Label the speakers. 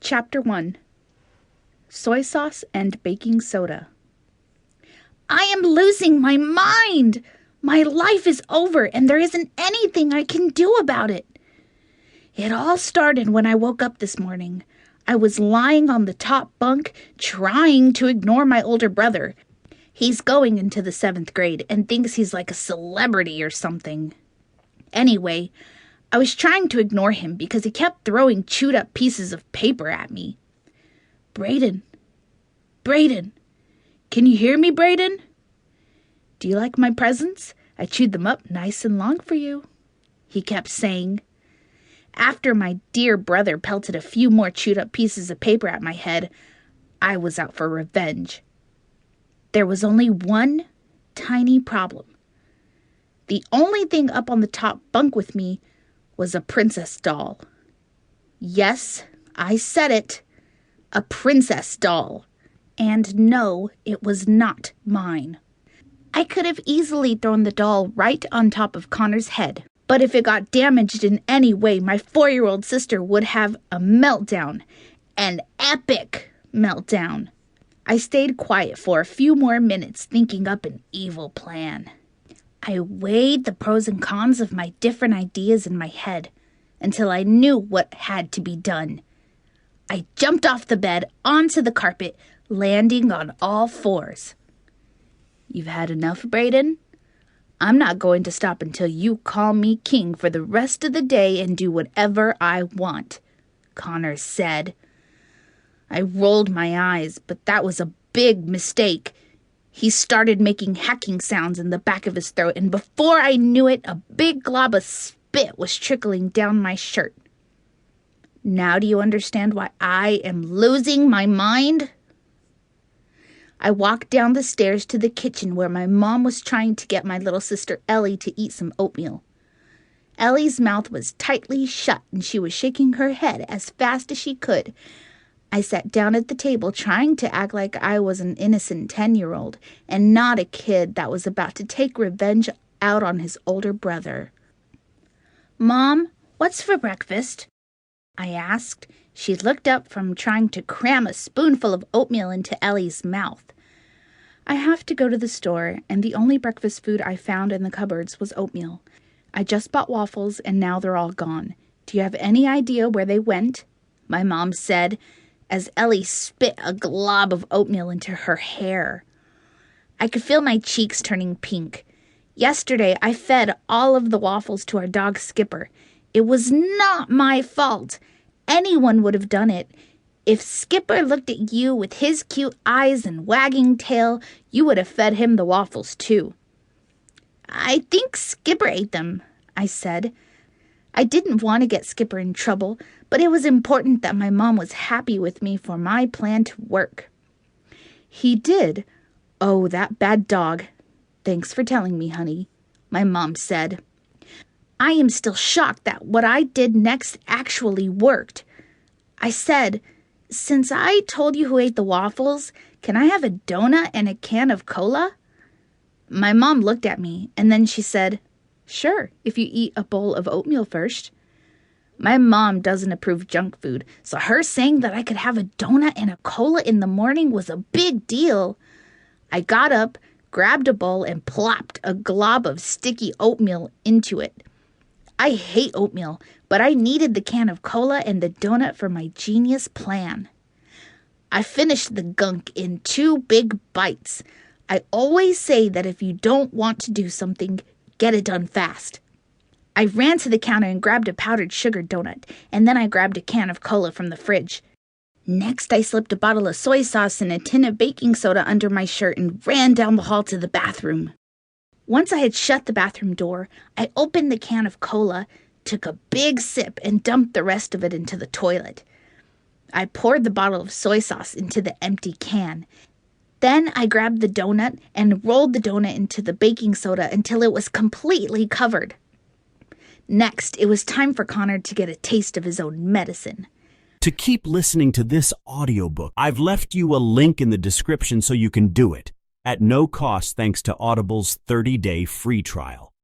Speaker 1: Chapter 1. Soy Sauce and Baking Soda. I am losing my mind! My life is over and there isn't anything I can do about it. It all started when I woke up this morning. I was lying on the top bunk, trying to ignore my older brother. He's going into the 7th grade and thinks he's like a celebrity or something. Anyway, I was trying to ignore him because he kept throwing chewed up pieces of paper at me. Brayden. Can you hear me, Brayden? Do you like my presents? I chewed them up nice and long for you, he kept saying. After my dear brother pelted a few more chewed up pieces of paper at my head, I was out for revenge. There was only one tiny problem. The only thing up on the top bunk with me was a princess doll. Yes, I said it. A princess doll. And no, it was not mine. I could have easily thrown the doll right on top of Connor's head, but if it got damaged in any way, my 4-year-old sister would have a meltdown. An epic meltdown. I stayed quiet for a few more minutes, thinking up an evil plan. I weighed the pros and cons of my different ideas in my head until I knew what had to be done. I jumped off the bed onto the carpet, landing on all fours. You've had enough, Brayden? I'm not going to stop until you call me king for the rest of the day and do whatever I want, Connor said. I rolled my eyes, but that was a big mistake. He started making hacking sounds in the back of his throat, and before I knew it, a big glob of spit was trickling down my shirt. Now do you understand why I am losing my mind? I walked down the stairs to the kitchen where my mom was trying to get my little sister Ellie to eat some oatmeal. Ellie's mouth was tightly shut and she was shaking her head as fast as she could. I sat down at the table trying to act like I was an innocent 10-year-old and not a kid that was about to take revenge out on his older brother. Mom, what's for breakfast? I asked. She looked up from trying to cram a spoonful of oatmeal into Ellie's mouth. I have to go to the store, and the only breakfast food I found in the cupboards was oatmeal. I just bought waffles, and now they're all gone. Do you have any idea where they went? My mom said, as Ellie spit a glob of oatmeal into her hair. I could feel my cheeks turning pink. Yesterday, I fed all of the waffles to our dog Skipper. It was not my fault. Anyone would have done it. If Skipper looked at you with his cute eyes and wagging tail, you would have fed him the waffles too. I think Skipper ate them, I said. I didn't want to get Skipper in trouble, but it was important that my mom was happy with me for my plan to work. He did. Oh, that bad dog. Thanks for telling me, honey, my mom said. I am still shocked that what I did next actually worked. I said, since I told you who ate the waffles, can I have a donut and a can of cola? My mom looked at me, and then she said, sure, if you eat a bowl of oatmeal first. My mom doesn't approve junk food, so her saying that I could have a donut and a cola in the morning was a big deal. I got up, grabbed a bowl, and plopped a glob of sticky oatmeal into it. I hate oatmeal, but I needed the can of cola and the donut for my genius plan. I finished the gunk in 2 big bites. I always say that if you don't want to do something, get it done fast. I ran to the counter and grabbed a powdered sugar donut, and then I grabbed a can of cola from the fridge. Next, I slipped a bottle of soy sauce and a tin of baking soda under my shirt and ran down the hall to the bathroom. Once I had shut the bathroom door, I opened the can of cola, took a big sip, and dumped the rest of it into the toilet. I poured the bottle of soy sauce into the empty can. Then I grabbed the donut and rolled the donut into the baking soda until it was completely covered. Next, it was time for Connor to get a taste of his own medicine.
Speaker 2: To keep listening to this audiobook, I've left you a link in the description so you can do it at no cost thanks to Audible's 30-day free trial.